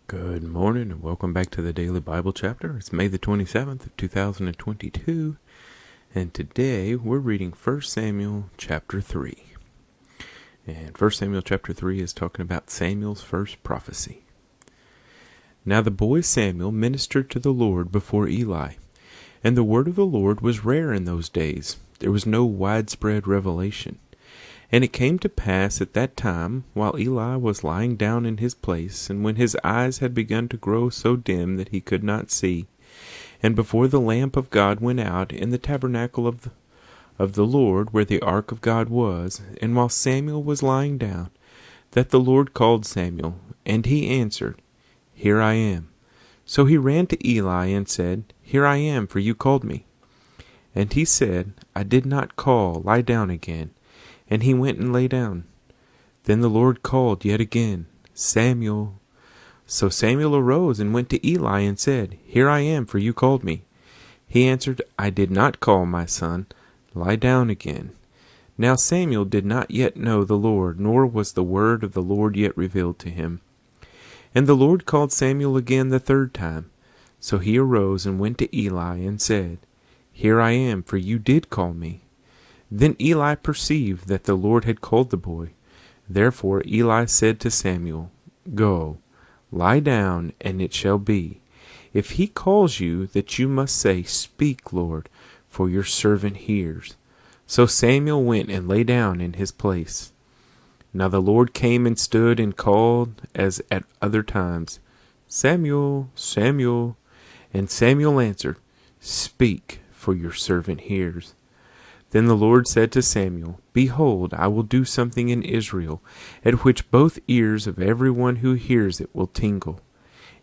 Good morning and welcome back to the Daily Bible Chapter. It's May the 27th of 2022, and today we're reading 1 Samuel chapter 3. And 1 Samuel chapter 3 is talking about Samuel's first prophecy. Now the boy Samuel ministered to the Lord before Eli, and the word of the Lord was rare in those days. There was no widespread revelation. And it came to pass at that time, while Eli was lying down in his place, and when his eyes had begun to grow so dim that he could not see, and before the lamp of God went out in the tabernacle of the Lord, where the ark of God was, and while Samuel was lying down, that the Lord called Samuel, and he answered, Here I am. So he ran to Eli and said, Here I am, for you called me. And he said, I did not call, lie down again. And he went and lay down. Then the Lord called yet again, Samuel. So Samuel arose and went to Eli and said, Here I am, for you called me. He answered, I did not call, my son. Lie down again. Now Samuel did not yet know the Lord, nor was the word of the Lord yet revealed to him. And the Lord called Samuel again the third time. So he arose and went to Eli and said, Here I am, for you did call me. Then Eli perceived that the Lord had called the boy. Therefore Eli said to Samuel, Go, lie down, and it shall be, if he calls you, that you must say, Speak, Lord, for your servant hears. So Samuel went and lay down in his place. Now the Lord came and stood and called, as at other times, Samuel, Samuel. And Samuel answered, Speak, for your servant hears. Then the Lord said to Samuel, Behold, I will do something in Israel, at which both ears of everyone who hears it will tingle.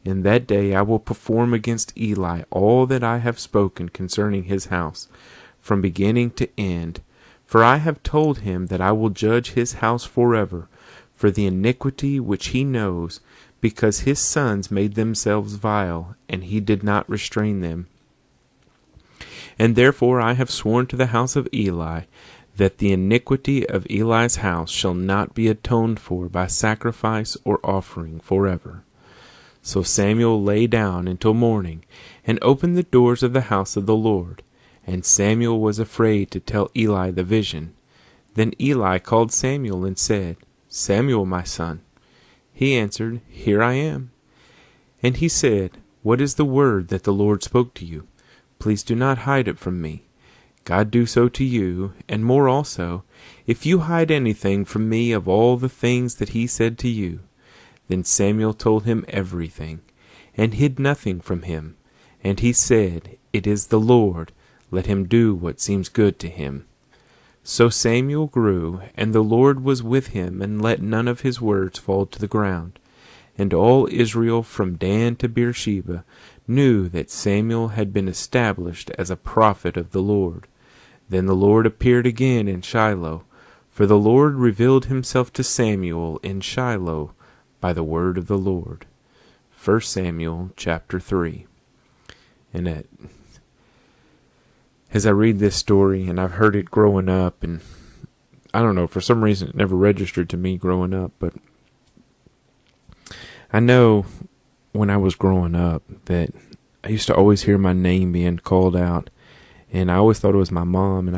In that day I will perform against Eli all that I have spoken concerning his house, from beginning to end. For I have told him that I will judge his house forever, for the iniquity which he knows, because his sons made themselves vile, and he did not restrain them. And therefore I have sworn to the house of Eli, that the iniquity of Eli's house shall not be atoned for by sacrifice or offering forever. So Samuel lay down until morning, and opened the doors of the house of the Lord. And Samuel was afraid to tell Eli the vision. Then Eli called Samuel and said, Samuel, my son. He answered, Here I am. And he said, What is the word that the Lord spoke to you? Please do not hide it from me. God do so to you, and more also, if you hide anything from me of all the things that he said to you. Then Samuel told him everything, and hid nothing from him. And he said, It is the Lord, let him do what seems good to him. So Samuel grew, and the Lord was with him, and let none of his words fall to the ground. And all Israel from Dan to Beersheba knew that Samuel had been established as a prophet of the Lord. Then the Lord appeared again in Shiloh, for the Lord revealed himself to Samuel in Shiloh by the word of the Lord. 1 Samuel chapter 3. And as I read this story, and I've heard it growing up, and I don't know, for some reason it never registered to me growing up, but I know when I was growing up that I used to always hear my name being called out, and I always thought it was my mom, and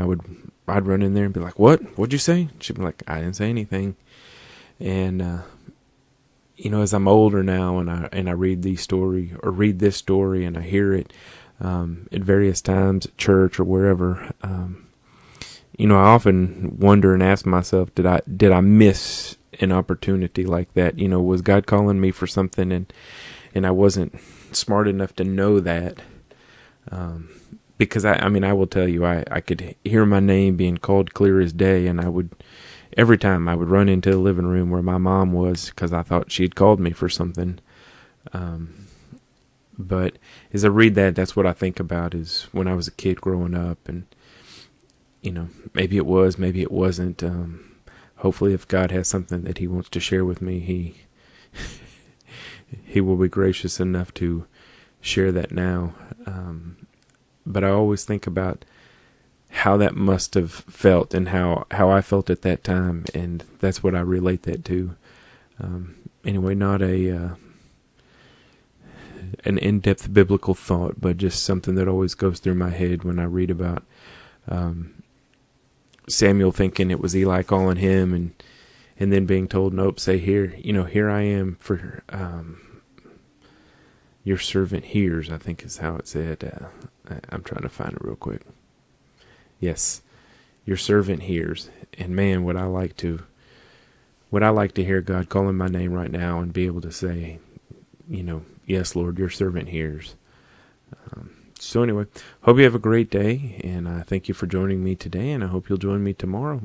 I'd run in there and be like, What'd you say? She'd be like, I didn't say anything. And as I'm older now, and I read this story and I hear it at various times at church or wherever, I often wonder and ask myself, did I miss an opportunity like that? Was God calling me for something and I wasn't smart enough to know that? Because I will tell you, I could hear my name being called clear as day, and every time I would run into the living room where my mom was, because I thought she had called me for something. But as I read that's what I think about, is when I was a kid growing up, and maybe it was, maybe it wasn't. Hopefully, if God has something that he wants to share with me, he will be gracious enough to share that now. But I always think about how that must have felt, and how I felt at that time, and that's what I relate that to. Anyway, not a an in-depth biblical thought, but just something that always goes through my head when I read about Samuel thinking it was Eli calling him, and then being told, nope, say here, here I am, for your servant hears, I think is how it said. I'm trying to find it real quick. Yes, your servant hears. And man, would I like to hear God calling my name right now and be able to say, yes, Lord, your servant hears. So anyway, hope you have a great day, and I thank you for joining me today, and I hope you'll join me tomorrow.